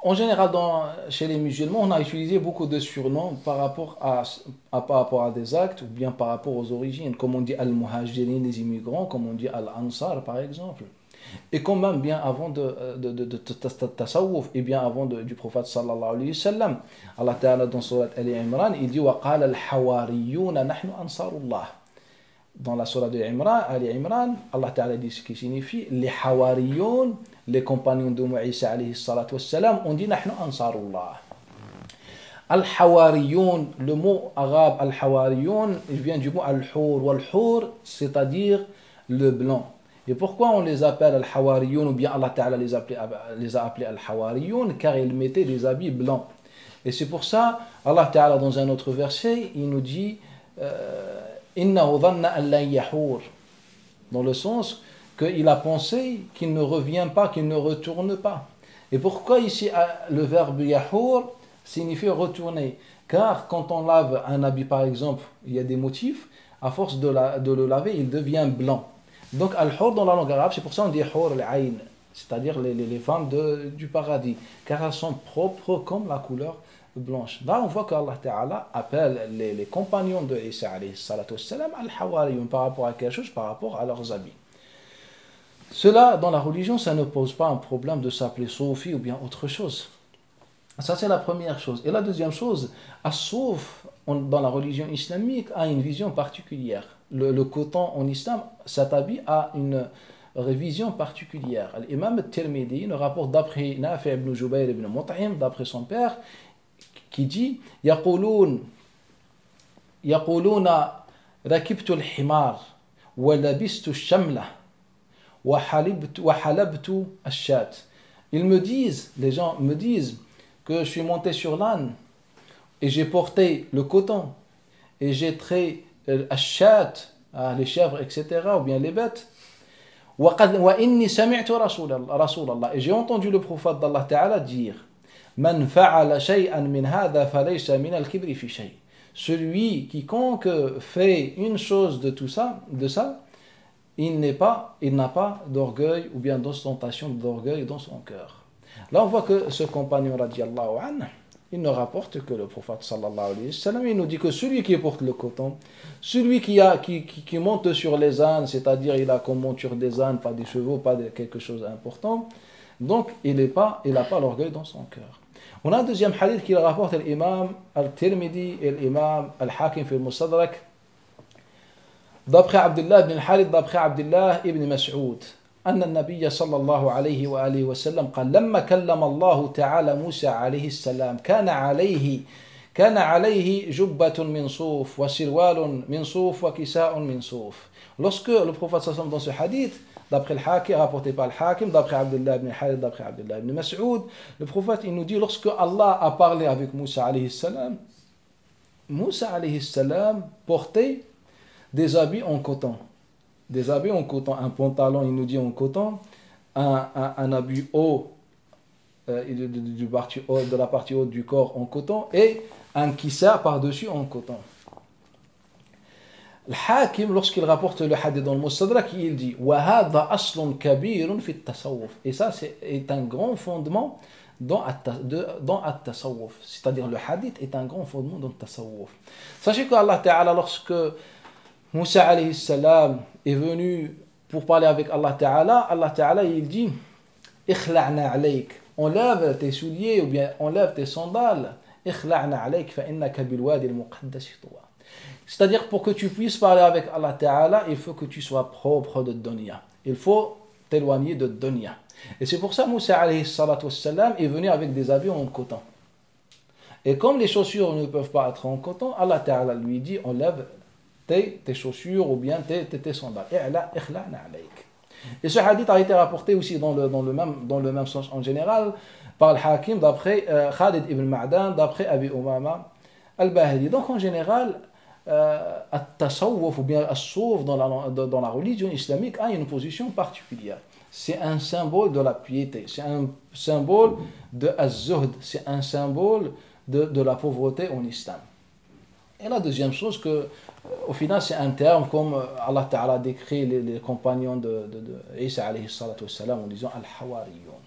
En général, chez les musulmans, on a utilisé beaucoup de surnoms par rapport à des actes ou bien par rapport aux origines. Comme on dit al-muhajirin, les immigrants, comme on dit al-ansar, par exemple. Et quand même, bien avant de tasawwuf, et bien avant du prophète sallallahu alayhi wa sallam, Allah Ta'ala dans Surat Al-Imran, il dit وَقَالَ الْحَوَارِيُّونَ نَحْنُ أَنصَارُ اللَّهِ. Dans la Surah de Ali Imran, Allah Ta'ala dit ce qui signifie les Hawariyoun, les compagnons de Moïse alayhi salatu wassalam, on dit Nahnu Ansarullah. Al-Hawariyoun, le mot arabe Al-Hawariyoun, il vient du mot Al-Hur. Wal-Hur, c'est-à-dire le blanc. Et pourquoi on les appelle Al-Hawariyoun, ou bien Allah Ta'ala les a appelés Al-Hawariyoun? Car ils mettaient des habits blancs. Et c'est pour ça, Allah Ta'ala, dans un autre verset, il nous dit Innahu dhanna an lan yahur, dans le sens qu'il a pensé qu'il ne revient pas, qu'il ne retourne pas. Et pourquoi ici le verbe yahur signifie retourner? Car quand on lave un habit par exemple, il y a des motifs, à force de le laver, il devient blanc. Donc al-hur dans la langue arabe, c'est pour ça qu'on dit hur al-ayn, c'est-à-dire les femmes du paradis, car elles sont propres comme la couleur blanche. Là, on voit qu'Allah Ta'ala appelle les compagnons de Isa alayhi salatu wassalam al-Hawariyun par rapport à quelque chose, par rapport à leurs habits. Cela, dans la religion, ça ne pose pas un problème de s'appeler Soufi ou bien autre chose. Ça, c'est la première chose. Et la deuxième chose, As-Souf, dans la religion islamique, a une vision particulière. Le coton en islam, cet habit a une révision particulière. L'imam al-Tirmidhi le rapporte d'après Nafi' ibn Jubayr ibn Mut'im, d'après son père, qui dit يقولون ركبت الحمار ولبست الشملة وحلبت الشاة. Les gens me disent que je suis monté sur l'âne et j'ai porté le coton et j'ai trait الشاة, les chèvres, etc., ou bien les bêtes. وإني سمعت رسول الله, et j'ai entendu le prophète d'Allah Ta'ala dire Man fa'ala shay'an min hadha falaysa min al-kibri fi shay'. Quiconque fait une chose de ça, il n'a pas d'orgueil ou bien d'ostentation d'orgueil dans son cœur. Là, on voit que ce compagnon radiyallahu anhu, il ne rapporte que le prophète sallallahu alayhi wa sallam. Il nous dit que celui qui porte le coton, celui qui monte sur les ânes, c'est-à-dire il a comme monture des ânes, pas des chevaux, pas quelque chose d'important, donc il n'a pas l'orgueil dans son cœur. On a un deuxième hadith qui rapporte l'imam al-Tirmidhi et l'imam al-Hakim fi al-Mustadrak d'après Abdullah ibn al-Harith, d'après Abdullah ibn Mas'ud أن النبي صلى الله عليه وآله وسلم قال لما كلم الله تعالى موسى عليه السلام كان عليه جبة من صوف وسروال من صوف وكساء من صوف. Lorsque le prophète sallam dans ce hadith, d'après le Hakim, rapporté par le Hakim, d'après Abdullah ibn Harith, d'après Abdullah ibn Mas'ud, le prophète il nous dit lorsque Allah a parlé avec Moussa alayhi salam, Moussa alayhi salam portait des habits en coton. Des habits en coton, un pantalon, il nous dit en coton, un habit haut, de la partie haute du corps en coton, et un kissa par-dessus en coton. Le Hakim, lorsqu'il rapporte le hadith dans le Mustadrak, il dit وَهَذَا أَصْلٌ كَبِيرٌ فِي التَّصَوُّفِ. Et ça, est un grand fondement dans At-Tasawwuf. C'est-à-dire, le hadith est un grand fondement dans At-Tasawwuf. Sachez qu'Allah Ta'ala, lorsque Moussa alayhi salam est venu pour parler avec Allah Ta'ala, il dit Ikhla'na alayk, enlève tes souliers ou bien enlève tes sandales. Ikhla'na alayk fa innaka bil wadi al-muqaddas tuwa. C'est-à-dire, pour que tu puisses parler avec Allah Ta'ala, il faut que tu sois propre de dunya. Il faut t'éloigner de dunya. Et c'est pour ça que Moussa alayhi salatu wassalam est venu avec des habits en coton. Et comme les chaussures ne peuvent pas être en coton, Allah Ta'ala lui dit enlève tes chaussures ou bien tes sandales. Et ce hadith a été rapporté aussi dans le même sens en général par le Hakim d'après Khalid ibn Ma'dan, d'après Abi Umama al-Bahili. Donc en général, At-Tasawwuf ou bien As-Souf dans la religion islamique a une position particulière. C'est un symbole de la piété, c'est un symbole de Az-Zuhd, c'est un symbole de la pauvreté en islam. Et la deuxième chose, au final, c'est un terme comme Allah Ta'ala décrit les compagnons de Isa alayhi salatu wassalam en disant Al-Hawariyun.